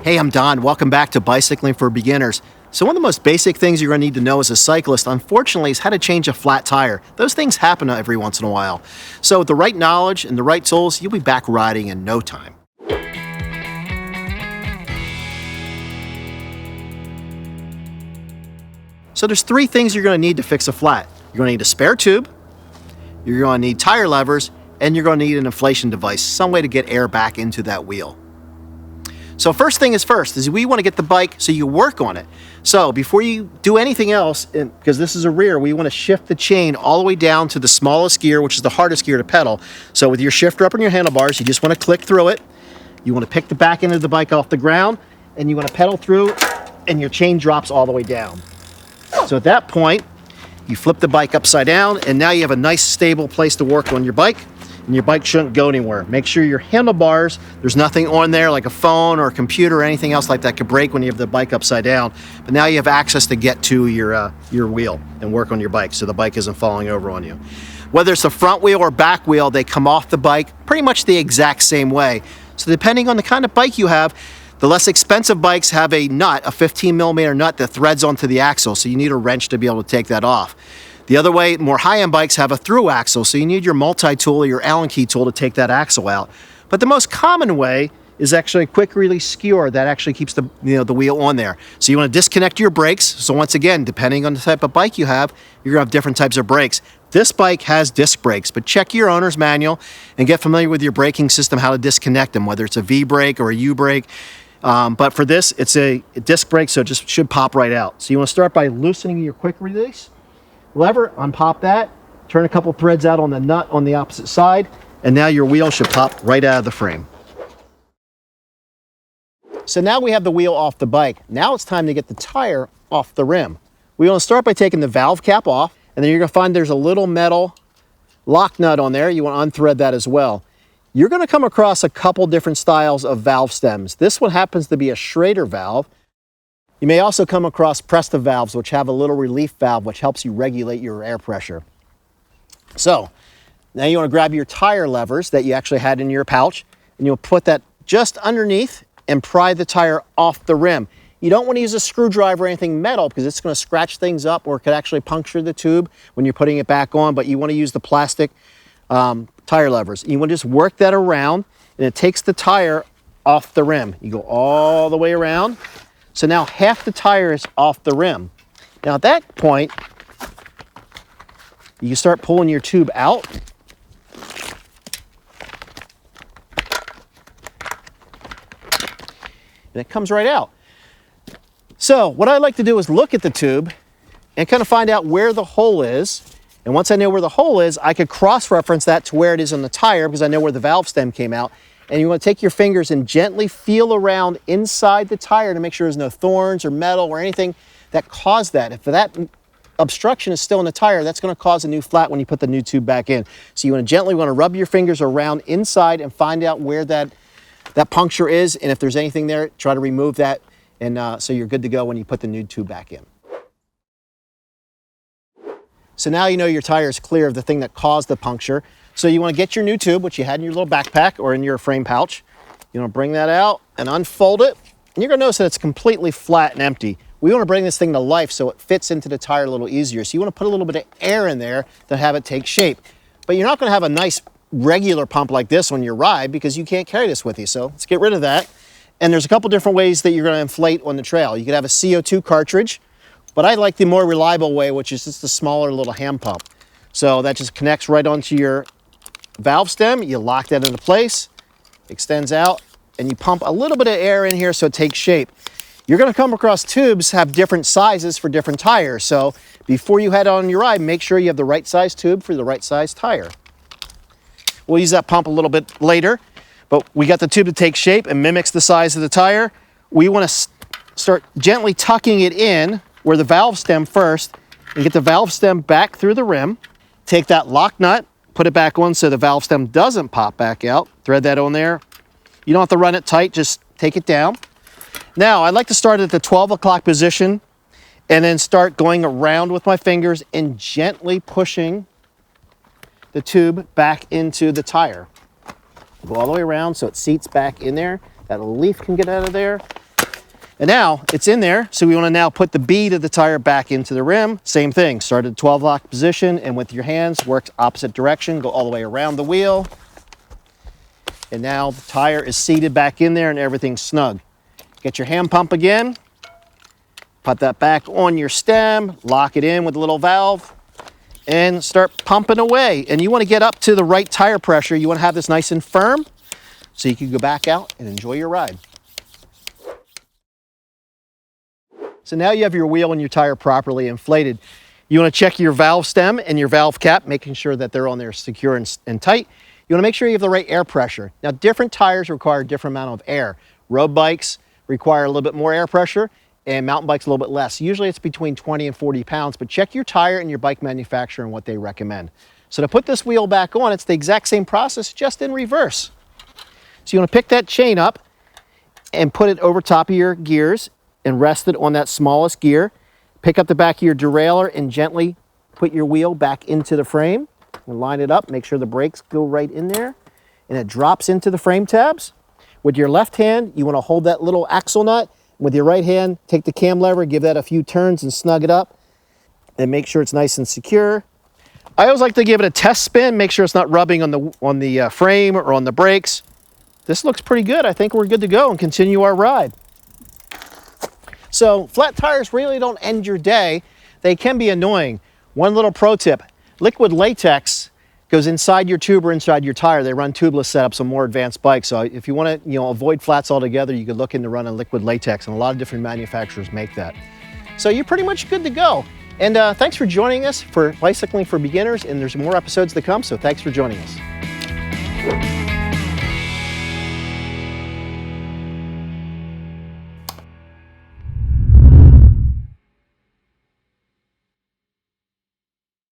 Hey, I'm Don. Welcome back to Bicycling for Beginners. So one of the most basic things you're going to need to know as a cyclist, unfortunately, is how to change a flat tire. Those things happen every once in a while. So with the right knowledge and the right tools, you'll be back riding in no time. So there's three things you're going to need to fix a flat. You're going to need a spare tube, you're going to need tire levers, and you're going to need an inflation device, some way to get air back into that wheel. So first thing is first, is we want to get the bike so you work on it. So before you do anything else, because this is a rear, we want to shift the chain all the way down to the smallest gear, which is the hardest gear to pedal. So with your shifter up on your handlebars, you just want to click through it. You want to pick the back end of the bike off the ground, and you want to pedal through, and your chain drops all the way down. So at that point, you flip the bike upside down, and now you have a nice stable place to work on your bike. And your bike shouldn't go anywhere. Make sure your handlebars, there's nothing on there like a phone or a computer or anything else like that could break when you have the bike upside down. But now you have access to get to your wheel and work on your bike so the bike isn't falling over on you. Whether it's the front wheel or back wheel, they come off the bike pretty much the exact same way. So depending on the kind of bike you have, the less expensive bikes have a nut, a 15 millimeter nut that threads onto the axle, so you need a wrench to be able to take that off. The other way, more high-end bikes have a through axle, so you need your multi-tool or your Allen key tool to take that axle out. But the most common way is actually a quick release skewer that actually keeps the wheel on there. So you want to disconnect your brakes. So once again, depending on the type of bike you have, you're going to have different types of brakes. This bike has disc brakes, but check your owner's manual and get familiar with your braking system, how to disconnect them, whether it's a V brake or a U brake. But for this, it's a disc brake, so it just should pop right out. So you want to start by loosening your quick release lever, unpop that, turn a couple threads out on the nut on the opposite side, and now your wheel should pop right out of the frame. So now we have the wheel off the bike. Now it's time to get the tire off the rim. We want to start by taking the valve cap off, and then you're going to find there's a little metal lock nut on there. You want to unthread that as well. You're going to come across a couple different styles of valve stems. This one happens to be a Schrader valve. You may also come across Presta valves, which have a little relief valve, which helps you regulate your air pressure. So now you want to grab your tire levers that you actually had in your pouch, and you'll put that just underneath and pry the tire off the rim. You don't want to use a screwdriver or anything metal because it's going to scratch things up or it could actually puncture the tube when you're putting it back on, but you want to use the plastic tire levers. You want to just work that around, and it takes the tire off the rim. You go all the way around. So now half the tire is off the rim. Now at that point, you can start pulling your tube out. And it comes right out. So what I like to do is look at the tube and kind of find out where the hole is. And once I know where the hole is, I could cross-reference that to where it is on the tire because I know where the valve stem came out. And you want to take your fingers and gently feel around inside the tire to make sure there's no thorns or metal or anything that caused that. If that obstruction is still in the tire, that's going to cause a new flat when you put the new tube back in. So you want to rub your fingers around inside and find out where that puncture is. And if there's anything there, try to remove that. And so you're good to go when you put the new tube back in. So now you know your tire is clear of the thing that caused the puncture. So you want to get your new tube, which you had in your little backpack or in your frame pouch. You want to bring that out and unfold it. And you're going to notice that it's completely flat and empty. We want to bring this thing to life so it fits into the tire a little easier. So you want to put a little bit of air in there to have it take shape. But you're not going to have a nice regular pump like this on your ride because you can't carry this with you. So let's get rid of that. And there's a couple different ways that you're going to inflate on the trail. You could have a CO2 cartridge, but I like the more reliable way, which is just a smaller little hand pump. So that just connects right onto your valve stem. You lock that into place, extends out, and you pump a little bit of air in here so it takes shape. You're going to come across tubes have different sizes for different tires. So before you head on your ride, make sure you have the right size tube for the right size tire. We'll use that pump a little bit later, but we got the tube to take shape and mimics the size of the tire. We want to start gently tucking it in where the valve stem first and get the valve stem back through the rim. Take that lock nut, put it back on so the valve stem doesn't pop back out. Thread that on there. You don't have to run it tight, just take it down. Now, I like to start at the 12 o'clock position and then start going around with my fingers and gently pushing the tube back into the tire. Go all the way around so it seats back in there. That leaf can get out of there. And now it's in there, so we want to now put the bead of the tire back into the rim. Same thing, start at 12 lock position, and with your hands, work opposite direction, go all the way around the wheel. And now the tire is seated back in there and everything's snug. Get your hand pump again, put that back on your stem, lock it in with a little valve, and start pumping away. And you want to get up to the right tire pressure. You want to have this nice and firm so you can go back out and enjoy your ride. So now you have your wheel and your tire properly inflated. You want to check your valve stem and your valve cap, making sure that they're on there secure and tight. You want to make sure you have the right air pressure. Now, different tires require a different amount of air. Road bikes require a little bit more air pressure, and mountain bikes a little bit less. Usually it's between 20 and 40 pounds, but check your tire and your bike manufacturer and what they recommend. So to put this wheel back on, it's the exact same process, just in reverse. So you want to pick that chain up and put it over top of your gears and rest it on that smallest gear. Pick up the back of your derailleur and gently put your wheel back into the frame and line it up. Make sure the brakes go right in there and it drops into the frame tabs. With your left hand, you want to hold that little axle nut. With your right hand, take the cam lever, give that a few turns and snug it up and make sure it's nice and secure. I always like to give it a test spin, make sure it's not rubbing on the frame or on the brakes. This looks pretty good. I think we're good to go and continue our ride. So flat tires really don't end your day. They can be annoying. One little pro tip, liquid latex goes inside your tube or inside your tire. They run tubeless setups on more advanced bikes. So if you want to avoid flats altogether, you could look into running liquid latex, and a lot of different manufacturers make that. So you're pretty much good to go. And thanks for joining us for Bicycling for Beginners, and there's more episodes to come, so thanks for joining us.